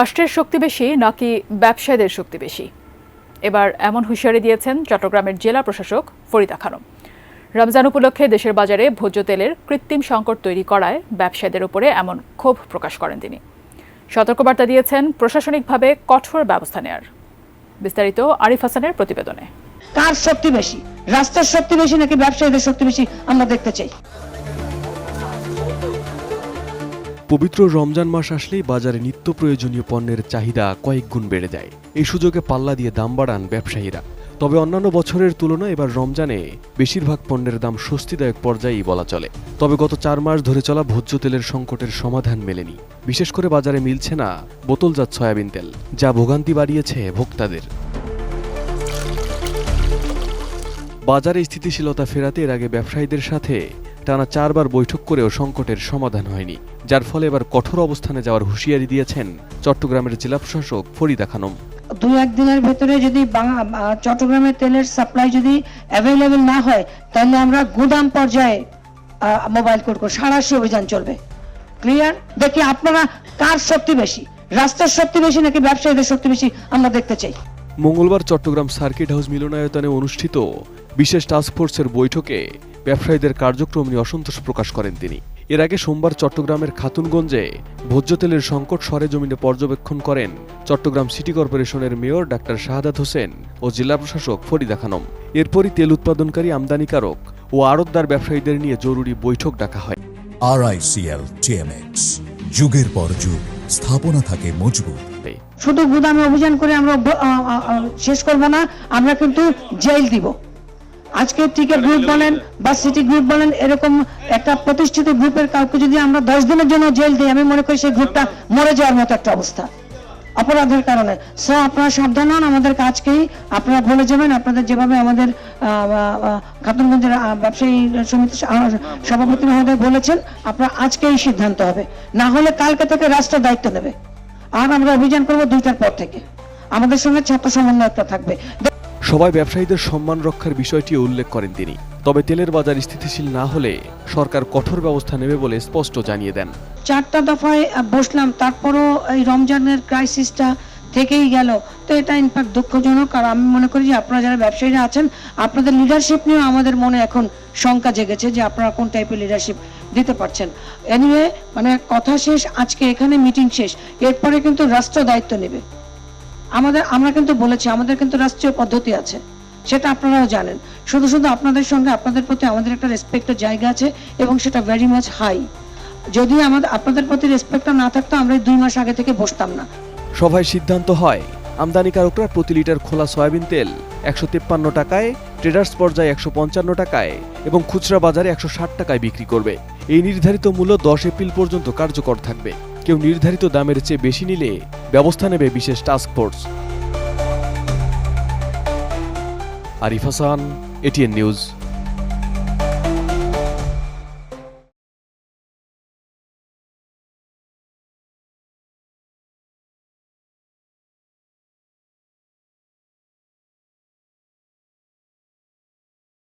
রাষ্ট্রের শক্তি বেশি নাকি ব্যবসায়ীদের শক্তি বেশি? এবার এমন হুঁশিয়ারি দিয়েছেন চট্টগ্রামের জেলা প্রশাসক ফরিদা খানম। রমজান উপলক্ষে দেশের বাজারে ভোজ্য তেলের কৃত্রিম সংকট তৈরি করায় ব্যবসায়ীদের উপরে এমন ক্ষোভ প্রকাশ করেন তিনি। সতর্কবার্তা দিয়েছেন প্রশাসনিকভাবে কঠোর ব্যবস্থা নেয়ার। বিস্তারিত আরিফ হাসানের প্রতিবেদনে। কার শক্তি বেশি, রাষ্ট্রের শক্তি বেশি নাকি ব্যবসায়ীদের শক্তি বেশি, আমরা দেখতে চাই। পবিত্র রমজান মাস আসলেই বাজারে নিত্য প্রয়োজনীয় পণ্যের চাহিদা কয়েক গুণ বেড়ে যায়। এই সুযোগে পাল্লা দিয়ে দাম বাড়ান ব্যবসায়ীরা। তবে অন্যান্য বছরের তুলনায় এবার রমজানে বেশিরভাগ পণ্যের দাম স্বস্তিদায়ক পর্যায়েই বলা চলে। তবে গত 4 মাস ধরে চলা ভোজ্য তেলের সংকটের সমাধান মেলেনি। বিশেষ করে বাজারে মিলছে না বোতলজাত সয়াবিন তেল, যা ভোগান্তি বাড়িয়েছে ভোক্তাদের। বাজারে স্থিতিশীলতা ফেরাতে এর আগে ব্যবসায়ীদের সাথে টানা 4 বার বৈঠক করেও সংকটের সমাধান হয়নি, যার ফলে এবার কঠোর অবস্থানে যাওয়ার হুঁশিয়ারি দিয়েছেন চট্টগ্রামের জেলা প্রশাসক ফরিদা খানম। 2-1 দিনের ভেতরে যদি চট্টগ্রামের তেলের সাপ্লাই যদি অ্যাভেলেবেল না হয়, তাহলে আমরা গুদাম পর্যায়ে মোবাইল কোর্ট সাঁড়াশি অভিযান চলবে। ক্লিয়ার? দেখি আপনারা কার শক্তি বেশি, রাষ্ট্রের শক্তি বেশি নাকি ব্যবসায়ীদের শক্তি বেশি, আমরা দেখতে চাই। মঙ্গলবার চট্টগ্রাম সার্কিট হাউস মিলনায়তনে অনুষ্ঠিত বিশেষ টাস্কফোর্সের বৈঠকে ব্যবসায়ীদের কার্যক্রম নিয়ে অসন্তোষ প্রকাশ করেন তিনি। এর আগে সোমবার চট্টগ্রামের খাতুনগঞ্জে ভোজ্য তেলের সংকট সরেজমিনে পর্যবেক্ষণ করেন চট্টগ্রাম সিটি কর্পোরেশনের মেয়র ডাক্তার শাহাদাত হোসেন ও জেলা প্রশাসক ফরিদা খানম। এরপরই তেল উৎপাদনকারী আমদানিকারক ও আড়তদার ব্যবসায়ীদের নিয়ে জরুরি বৈঠক ডাকা হয়। RICL TMX, যুগের পর যুগ স্থাপনা থাকে মজবুত। শুধু গুদামে অভিযান করে আমরা শেষ করব না, আমরা কিন্তু জেল দিব। আজকে টিকেট গ্রুপ বলেন বা সিটি গ্রুপ বলেন, এরকম একটা প্রতিষ্ঠিত গ্রুপের কাউকে যদি আমরা 10 দিনের জন্য জেল দিই, আমি মনে করি সেই গ্রুপটা মরে যাওয়ার মতো একটা অবস্থা অপরাধের কারণে। সো আপনারা সাবধান হন, আমাদের কাজকেই আপনারা বলে যাবেন। আপনাদের যেভাবে আমাদের খাতুনগঞ্জের ব্যবসায়ী সমিতির সভাপতি মহোদয় বলেছেন, আপনারা আজকেই সিদ্ধান্ত হবে, না হলে কালকে থেকে রাষ্ট্র দায়িত্ব নেবে। আর আমরা অভিযান করবো 2টার পর থেকে। আমাদের সঙ্গে ছাত্র সমন্বয়কটা থাকবে। সবাই ব্যবসায়ীদের সম্মান রক্ষার বিষয়টি উল্লেখ করেন তিনি। তবে তেলের বাজার স্থিতিশীল না হলে সরকার কঠোর ব্যবস্থা নেবে বলে স্পষ্ট জানিয়ে দেন। 4টা দফায় বসলাম, তারপরও এই রমজানের ক্রাইসিসটা থেকেই গেল। তো এটা ইনফ্যাক্ট দুঃখজনক। আর আমি মনে করি যে আপনারা যারা ব্যবসায়ীরা আছেন, আপনাদের লিডারশিপ নিয়েও আমাদের মনে এখন শঙ্কা জেগেছে যে আপনারা কোন টাইপের লিডারশিপ দিতে পারছেন। এনিওয়ে, মানে কথা শেষ, আজকে এখানে মিটিং শেষ। এরপরে কিন্তু রাষ্ট্র দায়িত্ব নেবে। আমরা কিন্তু বলেছি আমাদের কিন্তু রাষ্ট্রীয় পদ্ধতি আছে, সেটা আপনারাও জানেন। শুধু আপনাদের সঙ্গে আপনাদের প্রতি আমাদের একটা রেসপেক্টের জায়গা আছে এবং সেটা ভেরি মাচ হাই। যদি আপনাদের প্রতি রেসপেক্টটা না থাকতো, আমরা 2 মাস আগে থেকে বসতাম না। সভায় সিদ্ধান্ত হয় আমদানিকারকরা প্রতি লিটার খোলা সয়াবিন তেল 153 টাকায়, ট্রেডার্স পর্যায়ে 155 টাকায় এবং খুচরা বাজারে 160 টাকায় বিক্রি করবে। এই নির্ধারিত মূল্য 10 এপ্রিল পর্যন্ত কার্যকর থাকবে। কেউ নির্ধারিত দামের চেয়ে বেশি নিলে ব্যবস্থা নেবে বিশেষ task force. Arif Hasan, ATN news.